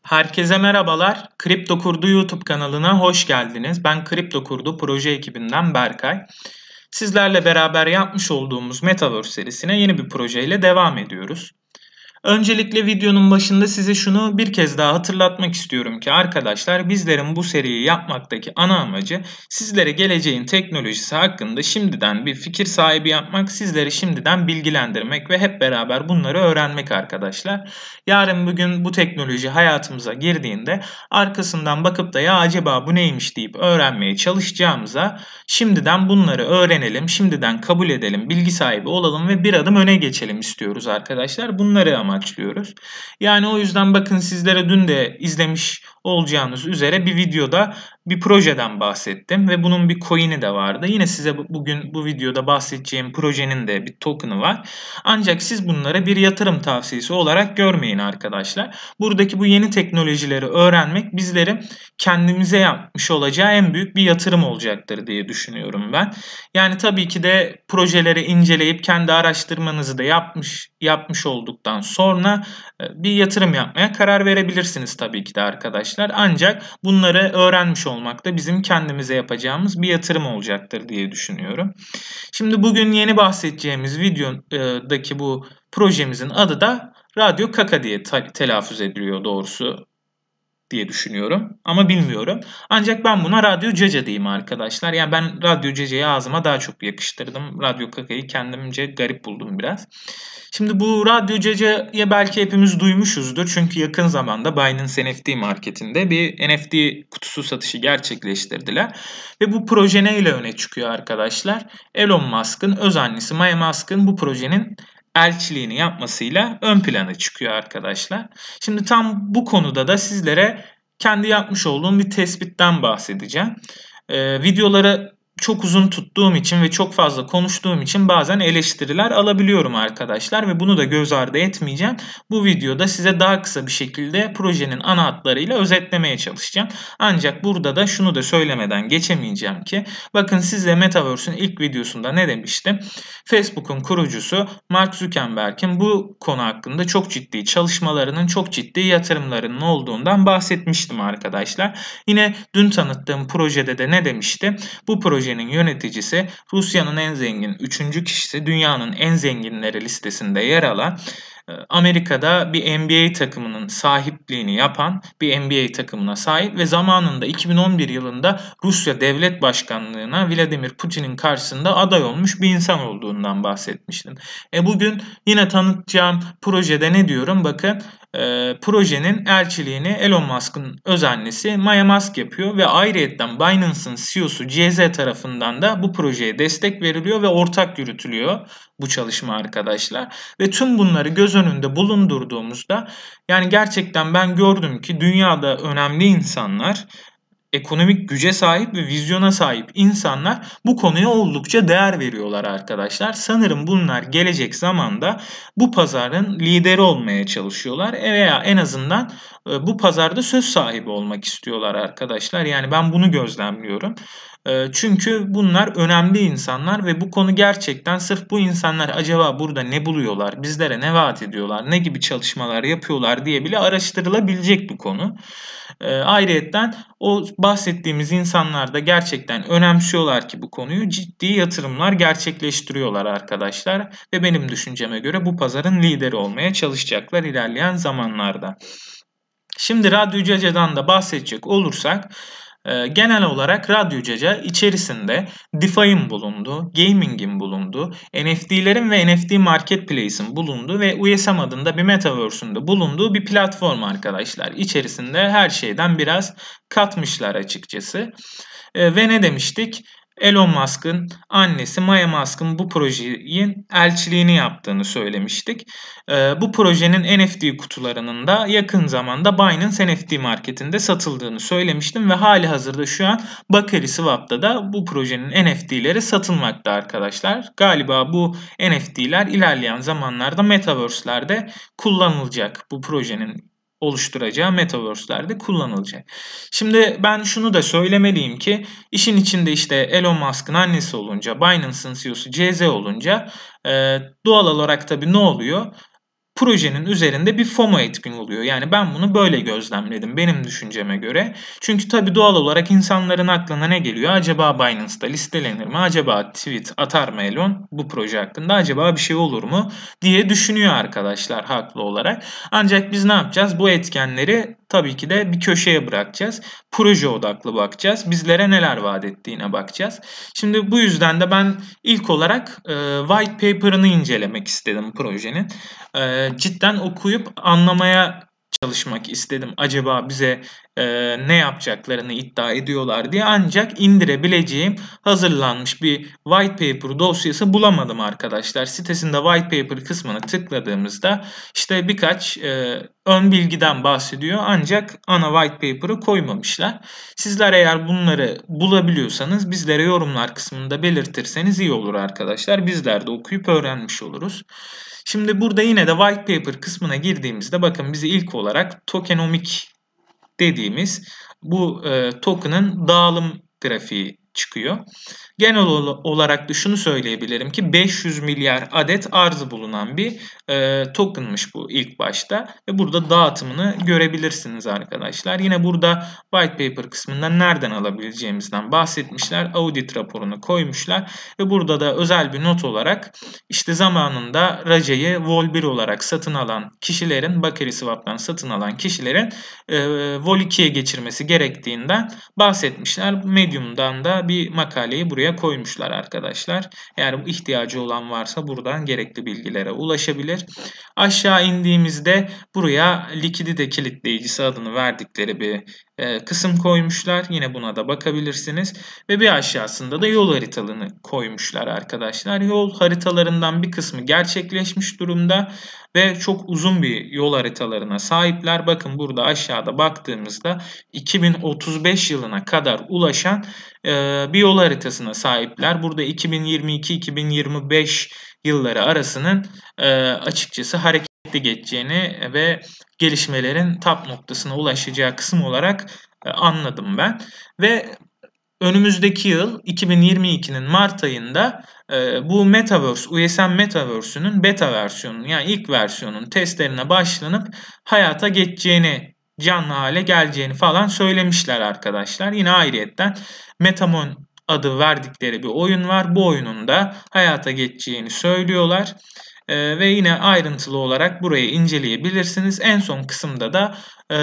Herkese merhabalar. Kripto Kurdu YouTube kanalına hoş geldiniz. Ben Kripto Kurdu proje ekibinden Berkay. Sizlerle beraber yapmış olduğumuz Metaverse serisine yeni bir projeyle devam ediyoruz. Öncelikle videonun başında size şunu bir kez daha hatırlatmak istiyorum ki arkadaşlar bizlerin bu seriyi yapmaktaki ana amacı sizlere geleceğin teknolojisi hakkında şimdiden bir fikir sahibi yapmak, sizleri şimdiden bilgilendirmek ve hep beraber bunları öğrenmek arkadaşlar. Yarın bugün bu teknoloji hayatımıza girdiğinde arkasından bakıp da ya acaba bu neymiş deyip öğrenmeye çalışacağımıza şimdiden bunları öğrenelim, şimdiden kabul edelim, bilgi sahibi olalım ve bir adım öne geçelim istiyoruz arkadaşlar. Bunları amaçlıyoruz. Yani o yüzden bakın sizlere dün de izlemiş olacağınız üzere bir videoda bir projeden bahsettim ve bunun bir coin'i de vardı. Yine size bugün bu videoda bahsedeceğim projenin de bir token'ı var. Ancak siz bunları bir yatırım tavsiyesi olarak görmeyin arkadaşlar. Buradaki bu yeni teknolojileri öğrenmek bizlerin kendimize yapmış olacağı en büyük bir yatırım olacaktır diye düşünüyorum ben. Yani tabii ki de projeleri inceleyip kendi araştırmanızı da yapmış olduktan sonra bir yatırım yapmaya karar verebilirsiniz tabii ki de arkadaşlar. Ancak bunları öğrenmiş olmak da bizim kendimize yapacağımız bir yatırım olacaktır diye düşünüyorum. Şimdi bugün yeni bahsedeceğimiz videodaki bu projemizin adı da Radyo Kaka diye telaffuz ediliyor doğrusu diye düşünüyorum ama bilmiyorum. Ancak ben buna Radyo Caca diyeyim arkadaşlar. Yani ben Radyo Caca'yı ağzıma daha çok yakıştırdım. Radyo Kaka'yı kendimce garip buldum biraz. Şimdi bu Radyo Caca'yı belki hepimiz duymuşuzdur. Çünkü yakın zamanda Binance NFT marketinde bir NFT kutusu satışı gerçekleştirdiler. Ve bu proje neyle öne çıkıyor arkadaşlar? Elon Musk'ın öz annesi Maya Musk'ın bu projenin elçiliğini yapmasıyla ön plana çıkıyor arkadaşlar. Şimdi tam bu konuda da sizlere kendi yapmış olduğum bir tespitten bahsedeceğim. Videoları çok uzun tuttuğum için ve çok fazla konuştuğum için bazen eleştiriler alabiliyorum arkadaşlar ve bunu da göz ardı etmeyeceğim. Bu videoda size daha kısa bir şekilde projenin ana hatlarıyla özetlemeye çalışacağım. Ancak burada da şunu da söylemeden geçemeyeceğim ki bakın size Metaverse'ün ilk videosunda ne demiştim? Facebook'un kurucusu Mark Zuckerberg'in bu konu hakkında çok ciddi çalışmalarının, çok ciddi yatırımlarının olduğundan bahsetmiştim arkadaşlar. Yine dün tanıttığım projede de ne demişti? Bu projenin yöneticisi Rusya'nın en zengin 3. kişisi, dünyanın en zenginleri listesinde yer alan Amerika'da bir NBA takımının sahipliğini yapan bir NBA takımına sahip ve zamanında 2011 yılında Rusya Devlet Başkanlığına Vladimir Putin'in karşısında aday olmuş bir insan olduğundan bahsetmiştim. Bugün yine tanıtacağım projede ne diyorum? Bakın projenin elçiliğini Elon Musk'ın öz annesi Maya Musk yapıyor ve ayrıyetten Binance'ın CEO'su CZ tarafından da bu projeye destek veriliyor ve ortak yürütülüyor bu çalışma arkadaşlar. Ve tüm bunları göz önünde bulundurduğumuzda yani gerçekten ben gördüm ki dünyada önemli insanlar, ekonomik güce sahip ve vizyona sahip insanlar bu konuya oldukça değer veriyorlar arkadaşlar. Sanırım bunlar gelecek zamanda bu pazarın lideri olmaya çalışıyorlar veya en azından bu pazarda söz sahibi olmak istiyorlar arkadaşlar. Yani ben bunu gözlemliyorum. Çünkü bunlar önemli insanlar ve bu konu gerçekten sırf bu insanlar acaba burada ne buluyorlar, bizlere ne vaat ediyorlar, ne gibi çalışmalar yapıyorlar diye bile araştırılabilecek bir konu. Ayrıyetten o bahsettiğimiz insanlar da gerçekten önemsiyorlar ki bu konuyu ciddi yatırımlar gerçekleştiriyorlar arkadaşlar ve benim düşünceme göre bu pazarın lideri olmaya çalışacaklar ilerleyen zamanlarda. Şimdi Radyo Caca'dan da bahsedecek olursak genel olarak Radyo Caca içerisinde DeFi'nin bulunduğu, gaming'in bulunduğu, NFT'lerin ve NFT Marketplace'in bulunduğu ve USM adında bir Metaverse'ün de bulunduğu bir platform arkadaşlar. İçerisinde her şeyden biraz katmışlar açıkçası. Ve ne demiştik? Elon Musk'ın annesi Maya Musk'ın bu projenin elçiliğini yaptığını söylemiştik. Bu projenin NFT kutularının da yakın zamanda Binance NFT marketinde satıldığını söylemiştim ve hali hazırda şu an Bakeri Swap'ta da bu projenin NFT'leri satılmakta arkadaşlar. Galiba bu NFT'ler ilerleyen zamanlarda Metaverse'lerde kullanılacak. Bu projenin oluşturacağı Metaverse'lerde kullanılacak. Şimdi ben şunu da söylemeliyim ki işin içinde işte Elon Musk'ın annesi olunca, Binance'ın CEO'su CZ olunca doğal olarak tabii ne oluyor? projenin üzerinde bir FOMO etkin oluyor. Yani ben bunu böyle gözlemledim benim düşünceme göre. Çünkü tabii doğal olarak insanların aklına ne geliyor? Acaba Binance'da listelenir mi? Acaba tweet atar mı Elon bu proje hakkında? Acaba bir şey olur mu diye düşünüyor arkadaşlar haklı olarak. Ancak biz ne yapacağız? Bu etkenleri tabii ki de bir köşeye bırakacağız. Proje odaklı bakacağız. Bizlere neler vaat ettiğine bakacağız. Şimdi bu yüzden de ben ilk olarak white paper'ını incelemek istedim projenin. Cidden okuyup anlamaya çalışmak istedim. Acaba bize ne yapacaklarını iddia ediyorlar diye, ancak indirebileceğim hazırlanmış bir white paper dosyası bulamadım arkadaşlar. Sitesinde white paper kısmını tıkladığımızda işte birkaç ön bilgiden bahsediyor, ancak ana white paper'ı koymamışlar. Sizler eğer bunları bulabiliyorsanız bizlere yorumlar kısmında belirtirseniz iyi olur arkadaşlar. Bizler de okuyup öğrenmiş oluruz. Şimdi burada yine de white paper kısmına girdiğimizde bakın bizi ilk olarak tokenomic dediğimiz bu token'ın dağılım grafiği çıkıyor. Genel olarak da şunu söyleyebilirim ki 500 milyar adet arzı bulunan bir token'mış bu ilk başta. Ve burada dağıtımını görebilirsiniz arkadaşlar. Yine burada white paper kısmında nereden alabileceğimizden bahsetmişler. Audit raporunu koymuşlar. Ve burada da özel bir not olarak işte zamanında Raja'yı Vol 1 olarak satın alan kişilerin, Bakeri Swap'tan satın alan kişilerin Vol 2'ye geçirmesi gerektiğinden bahsetmişler. Medium'dan da bir makaleyi buraya koymuşlar arkadaşlar. Eğer ihtiyacı olan varsa buradan gerekli bilgilere ulaşabilir. Aşağı indiğimizde buraya likidite kilitleyicisi adını verdikleri bir kısım koymuşlar. Yine buna da bakabilirsiniz. Ve bir aşağısında da yol haritalarını koymuşlar arkadaşlar. Yol haritalarından bir kısmı gerçekleşmiş durumda ve çok uzun bir yol haritalarına sahipler. Bakın burada aşağıda baktığımızda 2035 yılına kadar ulaşan bir yol haritasına sahipler. Burada 2022-2025 yılları arasının açıkçası hareketli geçeceğini ve gelişmelerin tap noktasına ulaşacağı kısım olarak anladım ben. Ve önümüzdeki yıl 2022'nin Mart ayında bu Metaverse, USM Metaverse'ünün beta versiyonunun yani ilk versiyonun testlerine başlanıp hayata geçeceğini, canlı hale geleceğini falan söylemişler arkadaşlar. Yine ayrıyetten Metamon adı verdikleri bir oyun var. Bu oyunun da hayata geçeceğini söylüyorlar. Ve yine ayrıntılı olarak burayı inceleyebilirsiniz. En son kısımda da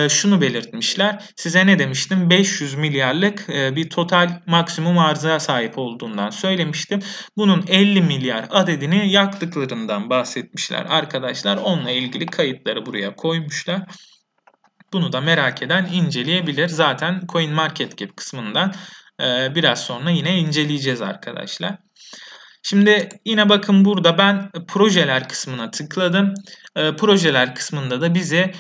şunu belirtmişler. Size ne demiştim? 500 milyarlık bir total maksimum arıza sahip olduğundan söylemiştim. Bunun 50 milyar adedini yaktıklarından bahsetmişler arkadaşlar. Onunla ilgili kayıtları buraya koymuşlar. Bunu da merak eden inceleyebilir. Zaten CoinMarketCap kısmından biraz sonra yine inceleyeceğiz arkadaşlar. Şimdi yine bakın burada ben projeler kısmına tıkladım. Projeler kısmında da bizi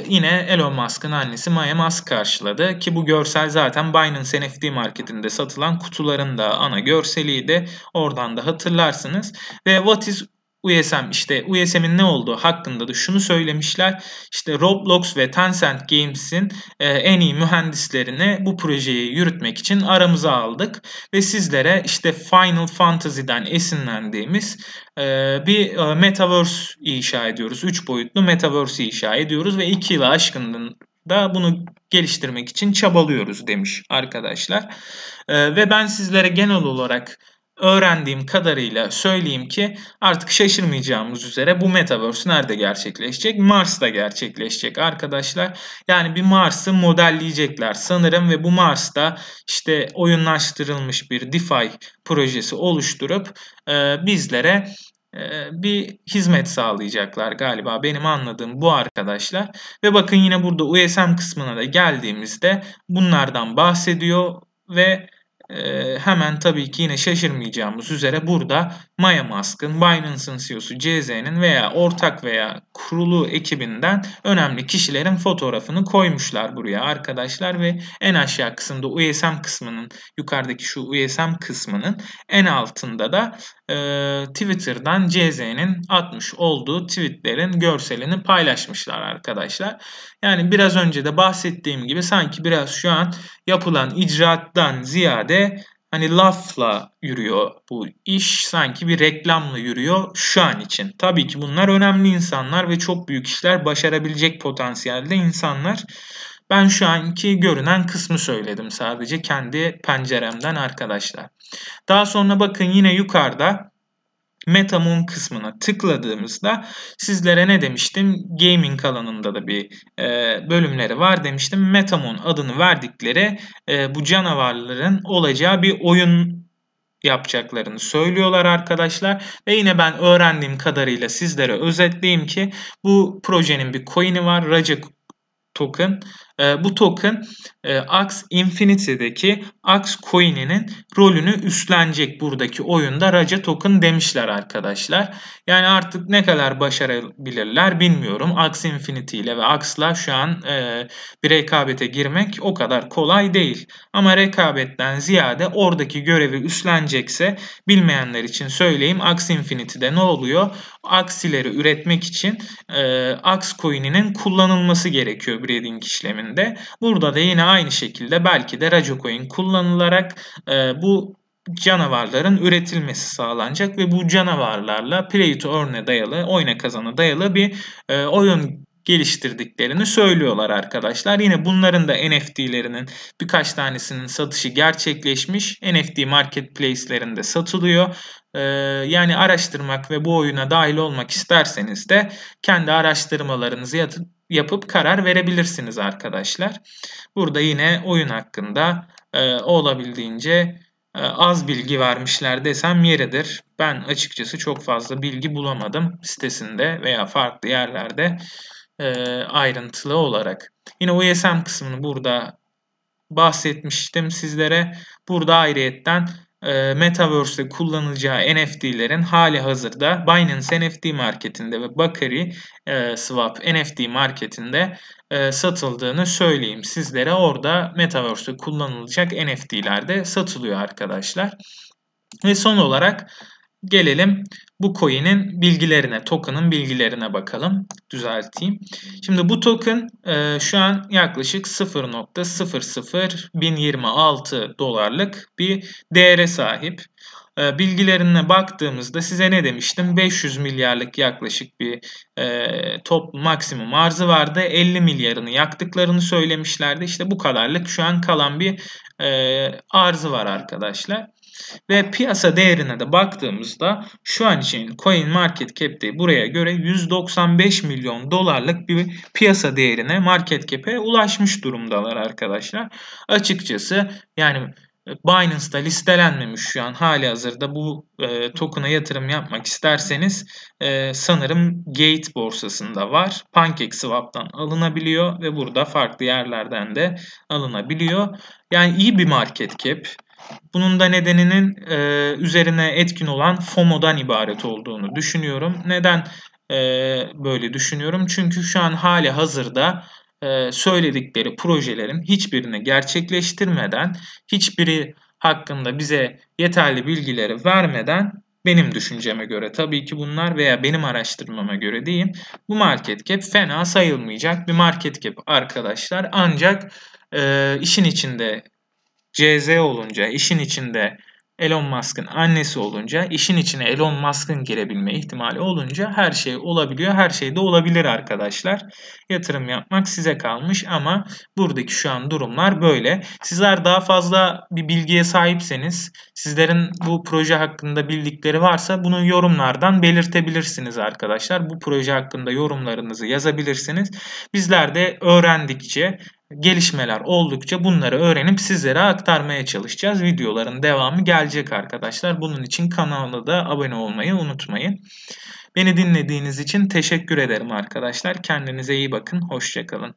yine Elon Musk'ın annesi Maya Musk karşıladı. Ki bu görsel zaten Binance NFT marketinde satılan kutuların da ana görseliydi. Oradan da hatırlarsınız. Ve What is USM, işte USM'in ne olduğu hakkında da şunu söylemişler. İşte Roblox ve Tencent Games'in en iyi mühendislerini bu projeyi yürütmek için aramıza aldık ve sizlere işte Final Fantasy'den esinlendiğimiz bir metaverse inşa ediyoruz. 3 boyutlu metaverse inşa ediyoruz ve 2 yılı aşkın da bunu geliştirmek için çabalıyoruz demiş arkadaşlar. Ve ben sizlere genel olarak öğrendiğim kadarıyla söyleyeyim ki artık şaşırmayacağımız üzere bu Metaverse nerede gerçekleşecek? Mars'ta gerçekleşecek arkadaşlar. Yani bir Mars'ı modelleyecekler sanırım ve bu Mars'ta işte oyunlaştırılmış bir DeFi projesi oluşturup bizlere bir hizmet sağlayacaklar galiba. Benim anladığım bu arkadaşlar. Ve bakın yine burada USM kısmına da geldiğimizde bunlardan bahsediyor ve hemen tabii ki yine şaşırmayacağımız üzere burada Maya Musk'ın, Binance'ın CEO'su CZ'nin veya ortak veya kurulu ekibinden önemli kişilerin fotoğrafını koymuşlar buraya arkadaşlar ve en aşağı kısımda USM kısmının, yukarıdaki şu USM kısmının en altında da Twitter'dan CZ'nin atmış olduğu tweetlerin görselini paylaşmışlar arkadaşlar. Yani biraz önce de bahsettiğim gibi sanki biraz şu an yapılan icraattan ziyade hani lafla yürüyor bu iş, sanki bir reklamla yürüyor şu an için. Tabii ki bunlar önemli insanlar ve çok büyük işler başarabilecek potansiyelde insanlar. Ben şu anki görünen kısmı söyledim sadece kendi penceremden arkadaşlar. Daha sonra bakın yine yukarıda MetaMoon kısmına tıkladığımızda sizlere ne demiştim? Gaming alanında da bir bölümleri var demiştim. MetaMoon adını verdikleri bu canavarların olacağı bir oyun yapacaklarını söylüyorlar arkadaşlar. Ve yine ben öğrendiğim kadarıyla sizlere özetleyeyim ki bu projenin bir coin'i var. Raja token. Bu token Axie Infinity'deki Axie Coin'inin rolünü üstlenecek buradaki oyunda. Raja token demişler arkadaşlar. Yani artık ne kadar başarabilirler bilmiyorum. Axie Infinity ile ve Axie'la şu an bir rekabete girmek o kadar kolay değil. Ama rekabetten ziyade oradaki görevi üstlenecekse, bilmeyenler için söyleyeyim, Axie Infinity'de ne oluyor? Axi'leri üretmek için Axie Coin'inin kullanılması gerekiyor breeding işleminde. Burada da yine aynı şekilde belki de Raja Coin kullanılarak bu canavarların üretilmesi sağlanacak ve bu canavarlarla play to earn'e dayalı, oyna kazana dayalı bir oyun geliştirdiklerini söylüyorlar arkadaşlar. Yine bunların da NFT'lerinin birkaç tanesinin satışı gerçekleşmiş. NFT marketplace'lerinde satılıyor. Yani araştırmak ve bu oyuna dahil olmak isterseniz de kendi araştırmalarınızı yapıp karar verebilirsiniz arkadaşlar. Burada yine oyun hakkında olabildiğince az bilgi vermişler desem yeridir. Ben açıkçası çok fazla bilgi bulamadım sitesinde veya farklı yerlerde ayrıntılı olarak. Yine USM kısmını burada bahsetmiştim sizlere. Burada ayrıyetten Metaverse'de kullanılacağı NFT'lerin hali hazırda Binance NFT marketinde ve Bakari Swap NFT marketinde satıldığını söyleyeyim sizlere. Orada Metaverse'de kullanılacak NFT'ler de satılıyor arkadaşlar. Ve son olarak gelelim bu coin'in bilgilerine, token'ın bilgilerine bakalım. Düzelteyim. Şimdi bu token şu an yaklaşık 0.00126 dolarlık bir değere sahip. Bilgilerine baktığımızda size ne demiştim? 500 milyarlık yaklaşık bir top maksimum arzı vardı. 50 milyarını yaktıklarını söylemişlerdi. İşte bu kadarlık şu an kalan bir arzı var arkadaşlar. Ve piyasa değerine de baktığımızda şu an için Coin Market Cap'te buraya göre 195 milyon dolarlık bir piyasa değerine, market cap'e ulaşmış durumdalar arkadaşlar. Açıkçası yani Binance'da listelenmemiş şu an hali hazırda bu token'a yatırım yapmak isterseniz sanırım Gate borsasında var. PancakeSwap'tan alınabiliyor ve burada farklı yerlerden de alınabiliyor. Yani iyi bir market cap. Bunun da nedeninin üzerine etkin olan FOMO'dan ibaret olduğunu düşünüyorum. Neden böyle düşünüyorum? Çünkü şu an hali hazırda söyledikleri projelerin hiçbirini gerçekleştirmeden, hiçbiri hakkında bize yeterli bilgileri vermeden, benim düşünceme göre tabii ki bunlar veya benim araştırmama göre diyeyim, bu market cap fena sayılmayacak bir market cap arkadaşlar. Ancak işin içinde CZ olunca, işin içinde Elon Musk'ın annesi olunca, işin içine Elon Musk'ın girebilme ihtimali olunca her şey olabiliyor. Her şey de olabilir arkadaşlar. Yatırım yapmak size kalmış ama buradaki şu an durumlar böyle. Sizler daha fazla bir bilgiye sahipseniz, sizlerin bu proje hakkında bildikleri varsa bunu yorumlardan belirtebilirsiniz arkadaşlar. Bu proje hakkında yorumlarınızı yazabilirsiniz. Bizler de öğrendikçe, gelişmeler oldukça bunları öğrenip sizlere aktarmaya çalışacağız. Videoların devamı gelecek arkadaşlar. Bunun için kanala da abone olmayı unutmayın. Beni dinlediğiniz için teşekkür ederim arkadaşlar. Kendinize iyi bakın. Hoşça kalın.